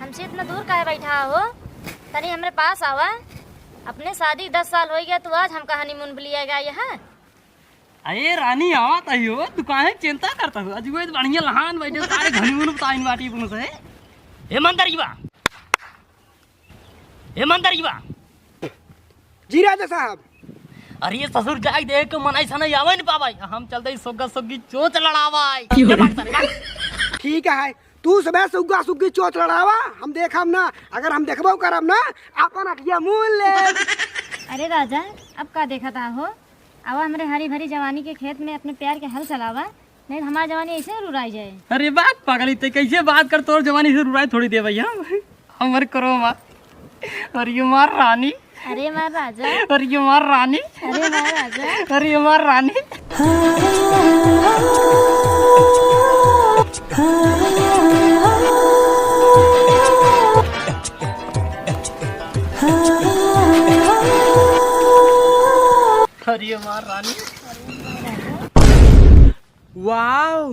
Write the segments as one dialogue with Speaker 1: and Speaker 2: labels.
Speaker 1: हमसे इतना दूर काहे बैठा हो? तनी हमरे पास आवा। अपने शादी 10 साल हो गया तो आज हमका हनीमून पे लिया गया यहाँ।
Speaker 2: अरे रानी आवत आइयो तू काहे चिंता करता हो? अजूबे बढ़िया लहान बैठे सारे हनीमून बताइन बाटी पुन से। ईमानदारी
Speaker 3: जी राजा साहब।
Speaker 2: अरे ससुर जाई देख के मनाई सना आवे न पावाई। हम चलते सोगा सोगी चोच लड़ावाई।
Speaker 3: ठीक है, तू सबे सुग्गा सुग्गी चोट लड़ावा, हम देखम ना। अगर हम देखबो करम ना अपन अटिया मूल ले।
Speaker 1: अरे राजा अब का देखा था हो? आवा हमरे हरी भरी जवानी के खेत में अपने प्यार के हल चलावा, नहीं हमारी जवानी ऐसे रुराई जाए।
Speaker 2: अरे बात पागली ते कैसे बात कर? तोर जवानी से रुराई थोड़ी दे भैया। हमर करो मां। अरे मार रानी।
Speaker 1: अरे मार राजा।
Speaker 2: अरे मार रानी।
Speaker 1: अरे मार राजा।
Speaker 2: अरे मार रानी। अरे मार रानी।
Speaker 4: वाव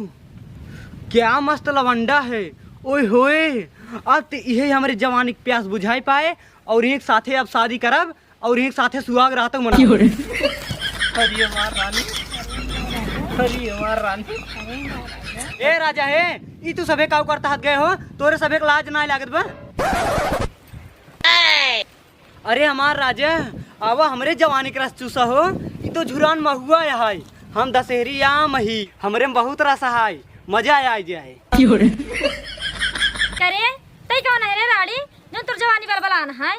Speaker 4: क्या मस्त लवंडा है। ओए होए अब तो यही हमारे जवानी के प्यास बुझाई पाए और एक साथे अब शादी करब और एक साथे सुहाग रात मना।
Speaker 2: अरे मार रानी। अरे मार रानी।
Speaker 4: ए राजा हे ई तू सबे काउ करता हाथ गए हो? तोरे सबे के लाज ना लागत बा? अरे हमार राजा आवा हमरे जवानी के रस चूसा हो। ई तो झुरान महुआ है, हम दशहरी आम ही, हमरे में बहुत रस है, मजा आ जाए।
Speaker 1: करे तई कौन है रे राड़ी जो तुर जवानी बलबलान है?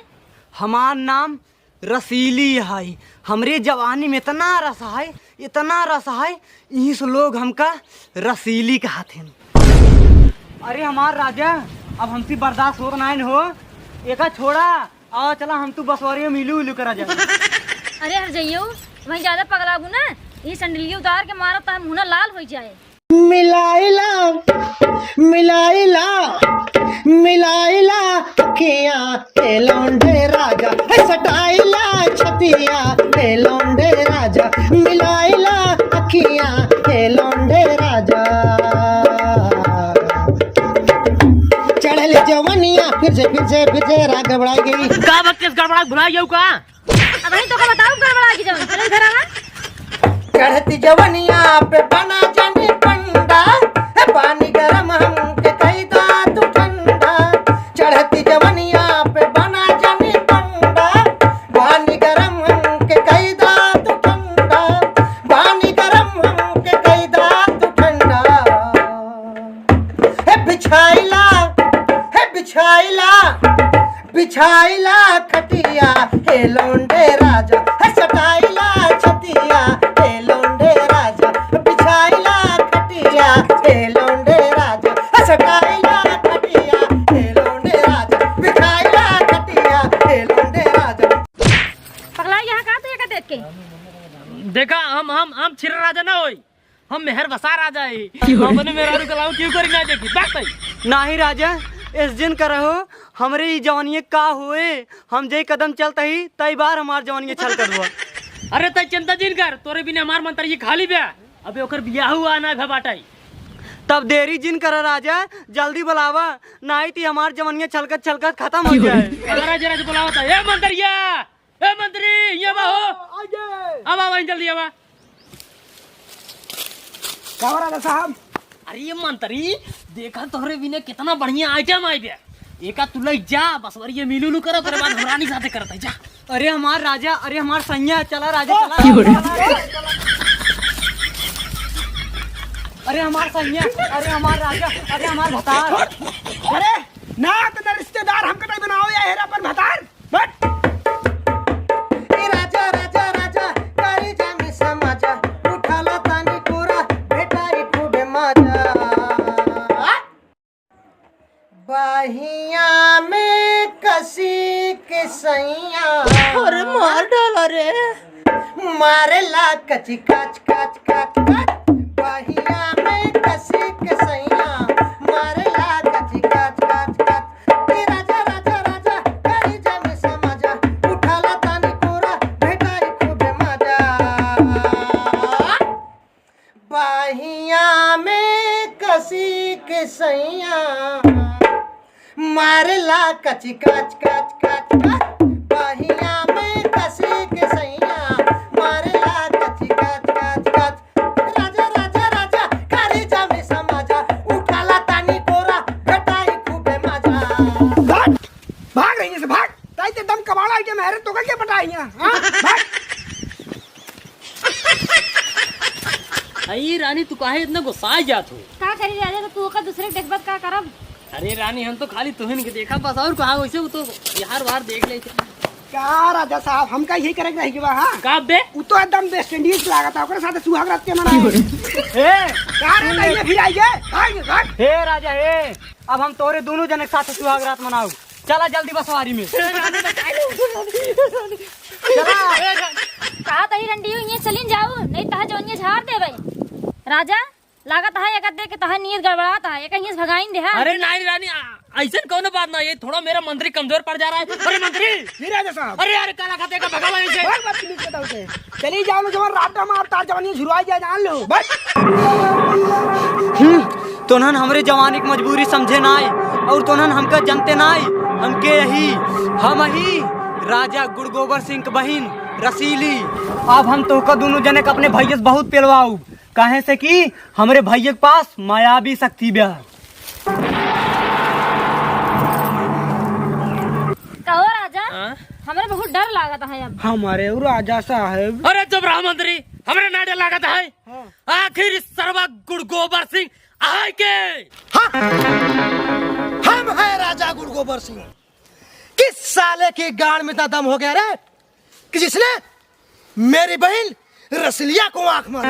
Speaker 4: हमार नाम रसीली है। हमरे जवानी में इतना रस है, इतना रस है, यही से लोग हमका रसीली कहते हैं। अरे हमार राजा अब हमसे बर्दाश्त हो ना हो, एका छोड़ा आओ चला हम तू बसवारी मिलू उलू करा जाए।
Speaker 1: अरे हर जाइयो वहीं ज्यादा पगलाबू ना, ये संडली उतार के मारो तो मुंह लाल हो जाए।
Speaker 5: मिलाइला मिलाइला मिलाइला अखियां ए लौंडे राजा, सटाइला छतिया ए लौंडे राजा, मिलाइला अखियां ए लौंडे राजा। चढ़ल जवनिया फिर से राग गड़बड़ा गई।
Speaker 2: का बक्केस गड़बड़ा भुला गयो का?
Speaker 1: अब वहीं तो का बताओ गड़बड़ा की जाऊं चल घर आवा।
Speaker 5: चढ़ती जवनिया पे बना जाने पंडा, पानी गरम हमके कही दा तू ठंडा। चढ़ती जवनिया पे बना जाने पंडा, पानी गरम हमके कही दा तू ठंडा, पानी गरम हमके कही दा तू ठंडा। हे बिछाइला बिछाइला खटिया हे लौंडे राजा, हे सटाइला छतिया हे लौंडे राजा, बिछाइला खटिया हे लौंडे राजा, हे सटाइला खटिया हे लौंडे राजा, बिछाइला खटिया हे लौंडे राजा।
Speaker 1: पगला यहाँ का तो ये का देख के
Speaker 2: देखा हम छिर राजा ना होई, हम मेहर बसा राजा है। अपने मेरा रुकलाऊ क्यों करी ना देखी बात भाई।
Speaker 4: नाही राजा इस दिन करहो हमरे ई जवानी का हुए, हम जे कदम चलता ही तई बार हमार जवानी छल कर हुआ।
Speaker 2: अरे तय चिंता जिन कर, तोरे बिना हमार मंत्र ये खाली बे। अबे ओकर बियाह हुआ ना भे बाटाई।
Speaker 4: तब देरी जिन कर राजा, जल्दी बुलावा नहीं ती हमार जवानी छलकत खत्म हो जाए।
Speaker 2: अगर आज राज बुलावा था ए मंत्रिया, ए मंत्री ये बा हो अब आवा जल्दी आवा।
Speaker 3: क्या राजा साहब?
Speaker 2: अरे ये मंत्री देखा तोहरे बिना कितना बढ़िया आइटम आई बे। एका तू लई जा बसवरी ये मिलुलु करो, तेरे बाद हमरानी साथे करत है जा।
Speaker 4: अरे हमार राजा, अरे हमार सैया चला राजा चला। अरे हमार सैया, अरे हमार राजा, अरे हमार भतार।
Speaker 3: अरे ना तो रिश्तेदार हमके नहीं बनाओ या हेरा पर भतार बट।
Speaker 5: राजा राजा राजा करी जामी समाजा, उठाला तानी पूरा भेटाई खूबे मजा। बाहिया में कसी के सैया, अरे मार डाला रे, मारेला कची काच काच काच काच। बाहिया में कसी के सैया, मारेला कची काच काच काच। राजा राजा राजा करी जामी समाजा, उठाला तानी पूरा भेटाई खूबे मजा। बाहिया में कसी के सैया, मारेला कची काच काच काच काच बहिया में कसी के सैया मारेला कची काच काच काच राजा राजा राजा करे जामे समाजा उठाला तानी कोरा घटाई खूबे मजा
Speaker 3: भाग रही से भाग ताई ते दम कबाड़ा है मेरे तो क्या पटाई हां भाग
Speaker 2: अई रानी तू काहे इतना गुस्सा जात हो?
Speaker 1: का करी राजा तो तू का दूसरे देखबत का करब?
Speaker 2: अरे रानी हम तो खाली तुहन के देखा बस और कहा वैसे वो तो यार बार देख ले
Speaker 3: क्या राजा साहब हमका यही करे रही के बा हां
Speaker 2: का बे
Speaker 3: उ तो एकदम वेस्ट इंडीज लागत है ओकरे साथे सुहाग रात के मनाए ए क्या रे नहीं फिर आई है भाग भाग
Speaker 4: हे राजा हे, अब हम तोरे दोनों जने के साथ सुहाग रात मनाऊ। चला जल्दी बसवारी में।
Speaker 1: का तही रंडी ये चलिन जाऊ नहीं तहा जोनिए झाड़ देबे। राजा लागत है एक देख के तहा नीयत गड़बड़ात है एक यहीं से भगाइन दे।
Speaker 2: अरे नहीं रानी ऐसा कौन बात ना, ये थोड़ा मेरा मंत्री कमजोर पड़ जा रहा है। अरे मंत्री
Speaker 3: जी राजा साहब
Speaker 2: अरे यार काला खाते का भगा लगे
Speaker 3: बहुत बात प्लीज बताओ से चली जाओ ना जवान रात मार तार जवानी शुरुआत जाए जान लो बस
Speaker 4: तोनन हमरे जवानी की मजबूरी समझे नाई और तोनन हमका जनते नाई। हमके यही हम ही राजा गुड़गोबर सिंह के बहिन रसीली अब हम तो का दोनों जने के अपने भैया से बहुत पेलवाऊ कहे से कि हमरे भैया के पास मायावी शक्ति ब्याह।
Speaker 1: कहो राजा हमरे बहुत डर लागत है अब।
Speaker 3: हमारे राजा साहब
Speaker 2: अरे जब राम मंत्री हमरे नाडे लागत है आखिर इस सर्वा गुड़गोबर सिंह आए के
Speaker 5: हम है राजा गुड़गोबर सिंह। किस साले के गाड़ में इतना दम हो गया रे कि जिसने मेरी बहन रसलिया को आंख मारी।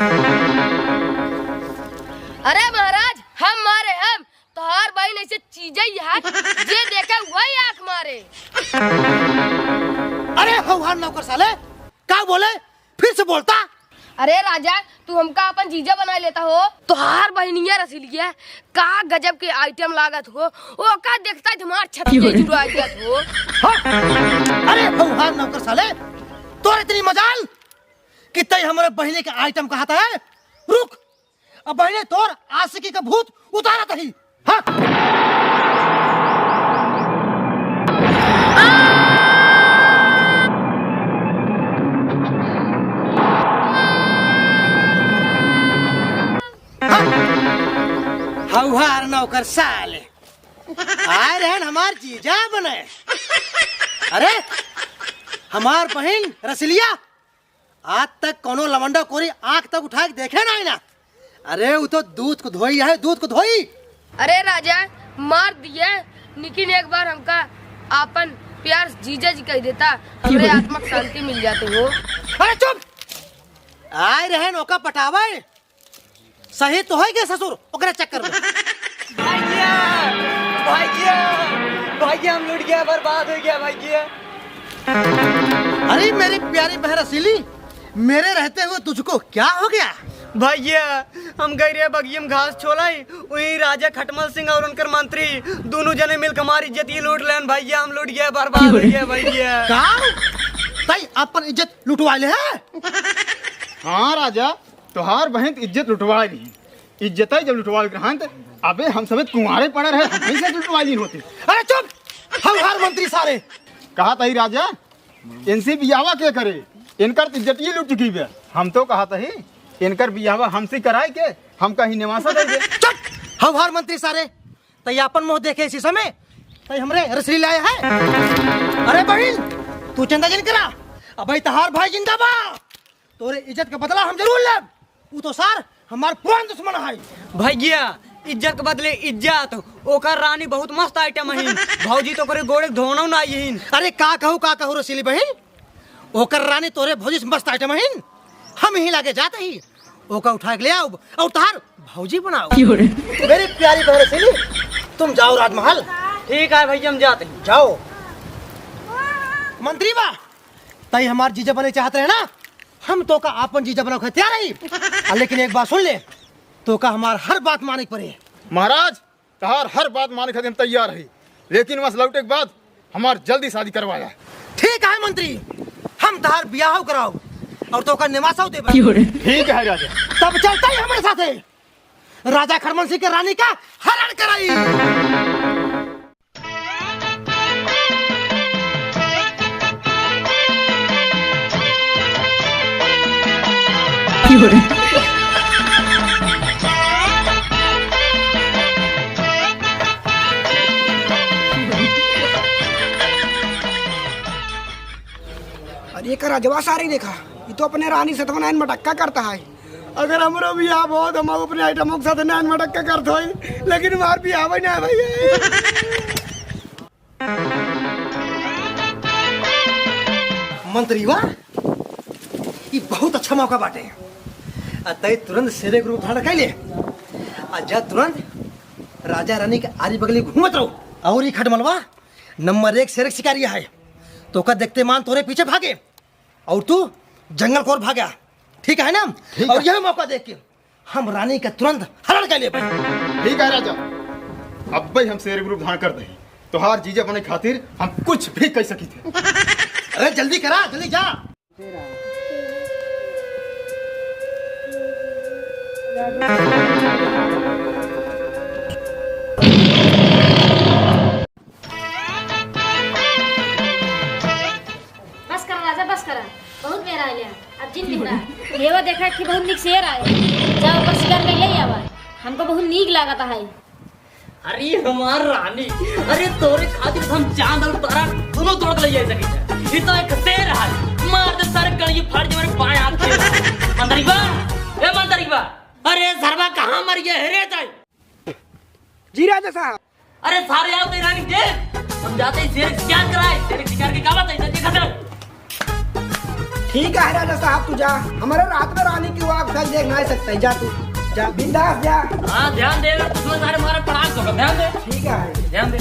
Speaker 6: अरे महाराज हम मारे हम तोहार बहन ऐसे चीजें यार जे देखे वही आंख मारे।
Speaker 5: अरे हौहार नौकर साले क्या बोले फिर से बोलता।
Speaker 6: अरे राजा तू हमका अपन जीजा बना लेता हो तोहार बहनिया रसीलिया का गजब के आइटम लागत हो वो का देखता है हमार छत पे जुड़ा गया हो।
Speaker 5: अरे हौहार नौकर साले तोर इतनी मजाल कि तय हमारे बहने के आइटम कहता है। रुक अब बहने तोर आशिकी का भूत उतारा तही। हाँ हौहार नौकर साले आए रहन हमार जीजा बने। अरे हमार बहन रसलिया आज तक कोनो लवंडा कोरी आंख तक उठा के देखे ना। अरे वो तो दूध को धोई है दूध को धोई।
Speaker 6: अरे राजा मार दिया लेकिन एक बार हमका अपन प्यार जीजा जी कह देता हमरे आत्मा को शांति मिल जाते हो।
Speaker 5: अरे चुप आए रहन ओका पटावे सही तो है के ससुर ओकरे चक्कर में।
Speaker 4: भैया भैया भैया हम लुट गया बर्बाद हो गया भैया।
Speaker 5: अरे मेरी प्यारी बहन रसीली मेरे रहते हुए तुझको क्या हो गया?
Speaker 4: भैया हम गए रे बगियम घास छोलाई वही राजा खटमल सिंह और उनकर मंत्री दोनों जने मिलकर हमारी इज्जत ही लूट लेन भैया। हम लूट गया बर्बाद हो गया भैया।
Speaker 5: का तई अपन इज्जत लुटवा ले है?
Speaker 7: हाँ राजा तोहार बहन इज्जत लुटवा ली इज्जत जब लुटवा रहन अबे हम समेत कुंवारे पड़े रहे हम से लुटवा ली होती।
Speaker 5: अरे चुप हम हर मंत्री सारे
Speaker 7: कहा तही राजा इनसे बियावा के करे इनकर इज्जत ही लुट चुकी है। हम तो कहा तही इनकर बियावा हमसे कराए के हम कहीं निवासा दे दे।
Speaker 5: चुप हम हर मंत्री सारे तई अपन मुंह देखे इसी समय तई हमरे रसली लाए है। अरे बहन तू चिंता जिन करा अबे तहार भाई जिंदाबा तोरे इज्जत का बदला हम जरूर लेब। तू तो सार हमार पुरान दुश्मन है
Speaker 4: भैया इज्जत के बदले इज्जत ओकर रानी बहुत मस्त आइटम है भौजी तो करे गोड़े धोना ना यही।
Speaker 5: अरे का कहू रसीली बहन ओकर रानी तोरे भौजी से मस्त आइटम है हम ही लागे जाते ही ओका उठा के ले आओ और तार भौजी बनाओ। मेरी प्यारी बहन रसीली तुम जाओ राजमहल।
Speaker 4: ठीक है भैया हम जाते हैं।
Speaker 5: जाओ मंत्री बा तई हमार जीजा बने चाहते हैं ना हम तो का आपन जीजा बनाओ के तैयार है। लेकिन एक बात सुन ले तो का हमार हर बात माने के पड़े।
Speaker 7: महाराज तहार हर बात माने खातिर तैयार है लेकिन बस लौटे के बाद हमार जल्दी शादी करवाया।
Speaker 5: ठीक है मंत्री हम तहार ब्याह कराओ और तो का निवासाओ दे।
Speaker 7: ठीक है राजा
Speaker 5: तब चलता है हमारे साथ राजा खरमन सिंह के रानी का हरण कराई।
Speaker 3: अरे एक राजवा सारी देखा, ये तो अपने रानी सतवनायन मटक्का करता है। अगर हमरो बियाह हो तो हम अपने आइटमों के साथ नैन मटक्का करते हैं, लेकिन हमार बियाह ही ना भैया।
Speaker 5: मंत्री वाह, ये बहुत अच्छा मौका बाटे। तय तुरंत शेरे के रूप धारण कर ले, जा तुरंत राजा रानी के आरी बगली घूमत रहो। और ये खटमलवा नंबर 1 शेर शिकारी है, तो का देखते मान तोरे पीछे भागे और तू जंगल को ओर भागा, ठीक है ना? और यह मौका देख के हम रानी का तुरंत हरण कर ले।
Speaker 7: ठीक है राजा, अब भाई हम शेर ग्रुप धारण कर दे, तोहार जीजा बने खातिर हम कुछ भी कह सकी थे।
Speaker 5: अरे जल्दी करा, जल्दी जा।
Speaker 1: बस कर राजा, बस करा, बहुत मेरा आया अब जिन बिगड़ा। ये वो देखा कि बहुत निक शेर आए, जाओ ऊपर शिकार कर ले आवा, हमको बहुत नीक लागता है।
Speaker 2: अरे हमार रानी, अरे तोरे खातिर हम चांद और तारा दोनों तोड़ के ले जा सकी थे। ये तो एक शेर है, मार दे सारे कड़ी फाड़ दे मेरे बाएं हाथ से। मंदरिबा, ए मंदरिबा, अरे सरवा कहां मर गया है रे ताई?
Speaker 3: जी राजा साहब।
Speaker 2: अरे सारे आओ तेरी रानी देख, हम जाते हैं शेर शिकार कराए, शेर शिकार की कावत है देखा चलो।
Speaker 3: ठीक है राजा साहब, तू जा, हमारे रात में रानी की आग फैल देख नहीं सकते, जा तू जा, बिंदास जा।
Speaker 2: हाँ ध्यान दे, तुझमें सारे मारे पड़ाक होगा, ध्यान दे।
Speaker 3: ठीक है,
Speaker 2: ध्यान दे।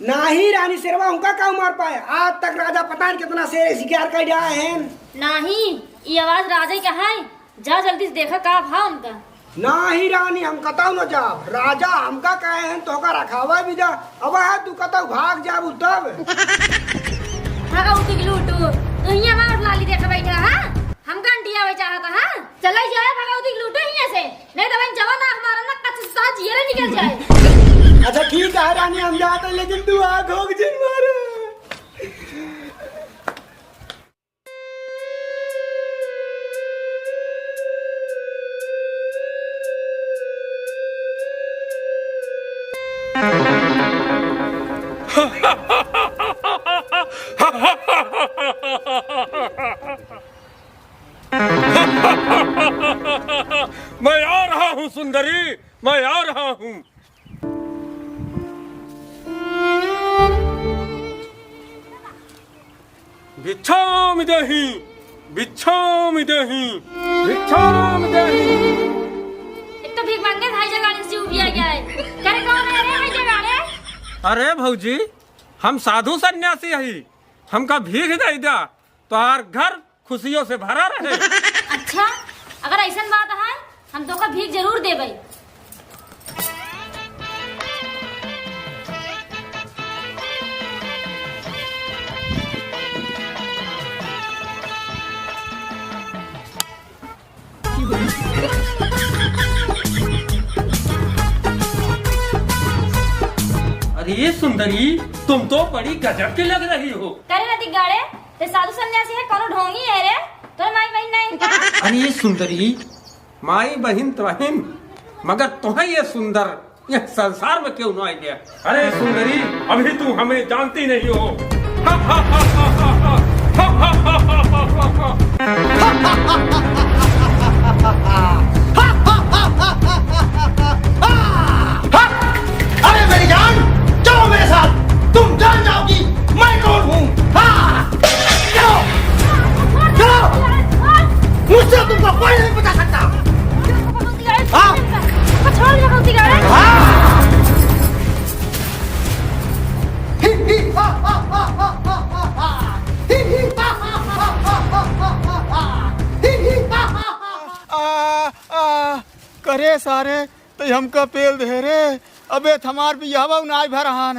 Speaker 3: नहीं रानी शेरवा उनका क्यों मार पाए? आज तक राजा पता नहीं कितना शेर शिकार कर आए हैं।
Speaker 1: नहीं, ये आवाज राजा ही का है, जा जल्दी से देखा का भाव उनका।
Speaker 3: नहीं रानी, हम कताऊ न जाओ, राजा हमका कहे हैं तो का रखावा भी जा। अब है तू कताऊ भाग जाबू तब।
Speaker 1: भागा उठी की लूटू, तो हिया मार लाली देखा बैठा हां, हम कंटिया वे चाहता हां, चला जाए भागा उठी की लूटू हिया से, नहीं तो भाई जवान आंख मारना ना कच्चा सा जियरे निकल जाए।
Speaker 3: अच्छा ठीक है रानी, हम जाते हैं, लेकिन तू आग होग जिन मारे।
Speaker 8: मैं आ रहा हूँ सुंदरी, मैं आ रहा हूँ। भिक्षाम देहि, भिक्षाम देहि, भिक्षाम देहि।
Speaker 1: एक तो भीख मांगने भाई जगाने से उबिया गया है, करे कौन है रे भाई जगाने?
Speaker 8: अरे भौजी, हम साधु सन्यासी हई, हमका भीख दे दा, तोहार घर खुशियों से भरा रहे।
Speaker 1: अच्छा, अगर ऐसा बात है, हम तो का भीख जरूर देबै।
Speaker 8: अरे सुंदरी, तुम तो बड़ी गजब की लग रही हो।
Speaker 1: करे ना दिगाड़े, ते साधु सन्यासी है, कोनो ढोंगी है रे, तोरे माई बहन नहीं।
Speaker 8: अरे सुंदरी, माई बहन तो बहन, मगर तुम्हें ये सुंदर यह संसार में क्यों न आ गया? अरे सुंदरी, अभी तू हमें जानती नहीं हो।
Speaker 7: अरे सारे तो हमका पेल दे रे अबे हमार बियाहवा नाय भरहान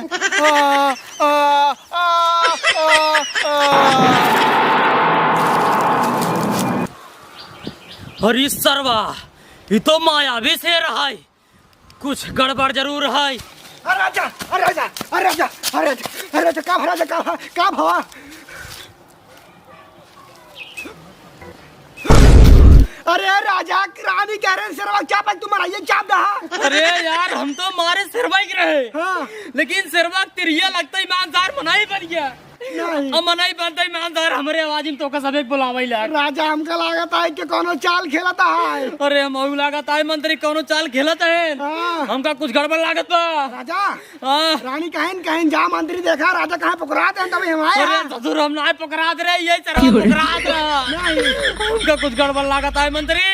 Speaker 2: अरे सरवा ये तो मायावी शेर है, कुछ गड़बड़ जरूर है।
Speaker 3: अरे राजा अरे राजा अरे राजा अरे राजा अरे राजा का राजा का भवा अरे राजा रानी कह रहे हैं सिरवा क्या पाई तुम्हारा ये चाप दहा।
Speaker 2: अरे यार हम तो मारे सिरवा ही रहे,
Speaker 3: हाँ।
Speaker 2: लेकिन सिरवा तिरिया लगता ईमानदार मनाई बन गया।
Speaker 3: नहीं
Speaker 2: अब मनाई बनता ईमानदार हमारे आवाज में तो का सब एक बुलावा लाग।
Speaker 3: राजा हमका लागत है कि कोनो चाल खेलता है।
Speaker 2: अरे हम लागत है मंत्री कोनो चाल खेलत है,
Speaker 3: हाँ।
Speaker 2: हमका कुछ गड़बड़ लागत बा।
Speaker 3: राजा
Speaker 2: हाँ।
Speaker 3: रानी कहन कहन जा मंत्री देखा राजा कहाँ पकड़ाते हैं तभी हम आए
Speaker 2: अरे
Speaker 3: हैं।
Speaker 2: ससुर हम ना पकड़ात रहे, ये चरवा पकड़ात रहा।
Speaker 3: नहीं
Speaker 2: हमका कुछ गड़बड़ लागत है मंत्री।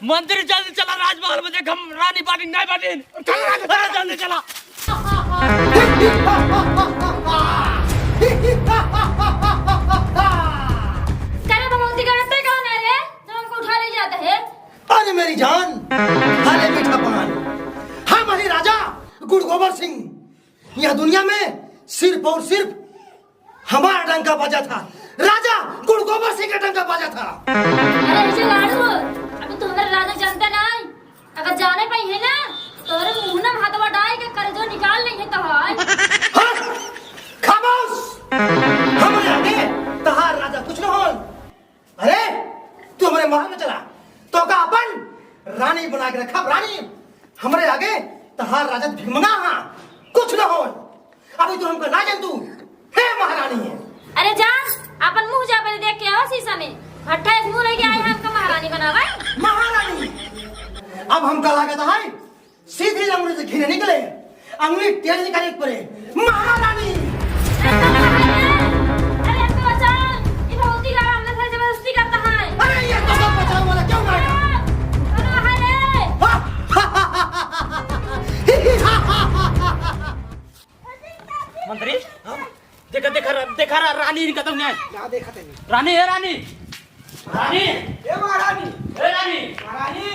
Speaker 2: मंत्री जल्दी चला राजमहल में, देख हम रानी पाटिन नहीं पाटिन।
Speaker 3: चल राजा
Speaker 2: अरे जल्दी चला।
Speaker 1: करे भगवती करते कौन है रे जो हमको उठा ले जाता है?
Speaker 5: अरे मेरी जान हाले मीठा पान हाँ मही राजा गुड़ गोबर सिंह, यह दुनिया में सिर्फ और सिर्फ हमारा डंका बजा था। राजा गुड़ गोबर सिंह का डंका बजा था।
Speaker 1: अरे ऐसे लाडू अभी तो हमारे राजा जानते नहीं, अगर जाने पाई है ना तो अरे मुंह ना हाथ बढ़ाए के कर जो निकाल नहीं है तो है।
Speaker 5: हाँ, खामोश हमारे आगे तहार राजा कुछ न हो। अरे तू हमारे महल में चला तो का अपन रानी बना के रखा। रानी हमारे आगे तहार राजा भिमंगा हाँ कुछ न हो। अभी तो हमका ना जान तू हे महारानी है।
Speaker 1: अरे जा अपन मुंह जा पहले देख के आओ शीशा में, हट्टा एक मुंह लेके आए हैं हमको महारानी बनावा।
Speaker 5: महारानी अब हमका लागत है सीधी अंगुली से घिरे निकले, अंगुली टेढ़ी निकाले पड़े। महारानी
Speaker 1: अरे हमको बचा, ये भगवती का हमने से जबरदस्ती करता है।
Speaker 5: अरे ये तो सब बचाओ वाला क्यों ना
Speaker 2: मंत्री देखा देखा देखा रानी निकल तुमने।
Speaker 3: क्या देखा तेने?
Speaker 2: रानी है रानी, रानी
Speaker 3: ए महारानी
Speaker 2: है रानी।
Speaker 3: महारानी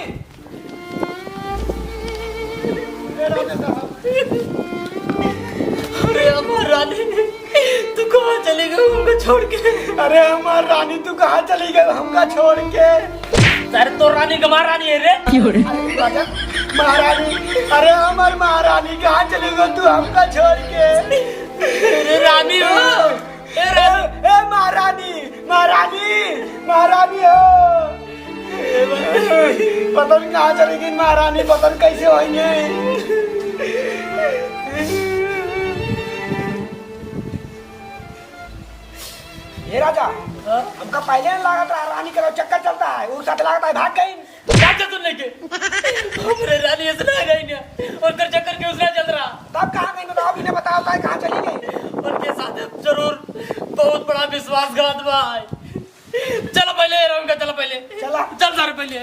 Speaker 3: ए राजा साहब
Speaker 2: अरे हमार रानी तू कहाँ चली गई हमको छोड़ के?
Speaker 3: अरे हमार रानी तू कहाँ चली गई हमका छोड़ के?
Speaker 2: अरे तो रानी गमार रानी है रे।
Speaker 3: अरे राजा महारानी अरे हमार महारानी कहाँ चली गई तू हमका छोड़ के?
Speaker 2: अरे रानी हो
Speaker 3: ए महारानी महारानी महारानी हो। पता नहीं कहाँ चली गई महारानी, पता नहीं कैसे होंगे। ये राजा हमका पहले नहीं लागत रहा रानी करो चक्कर चलता है, वो साथ लागत है भाग गई।
Speaker 2: क्या सुन लेके हमरे रानी इसने आ गई ना और कर चक्कर के उसने चल रहा।
Speaker 3: तब कहाँ गई बताओ, अभी ने बताओ कहाँ चली गई?
Speaker 2: उनके साथ जरूर बहुत बड़ा विश्वासघात बा। चलो पहले रहूंगा, चलो पहले
Speaker 3: चला।
Speaker 2: चल सारे पहले।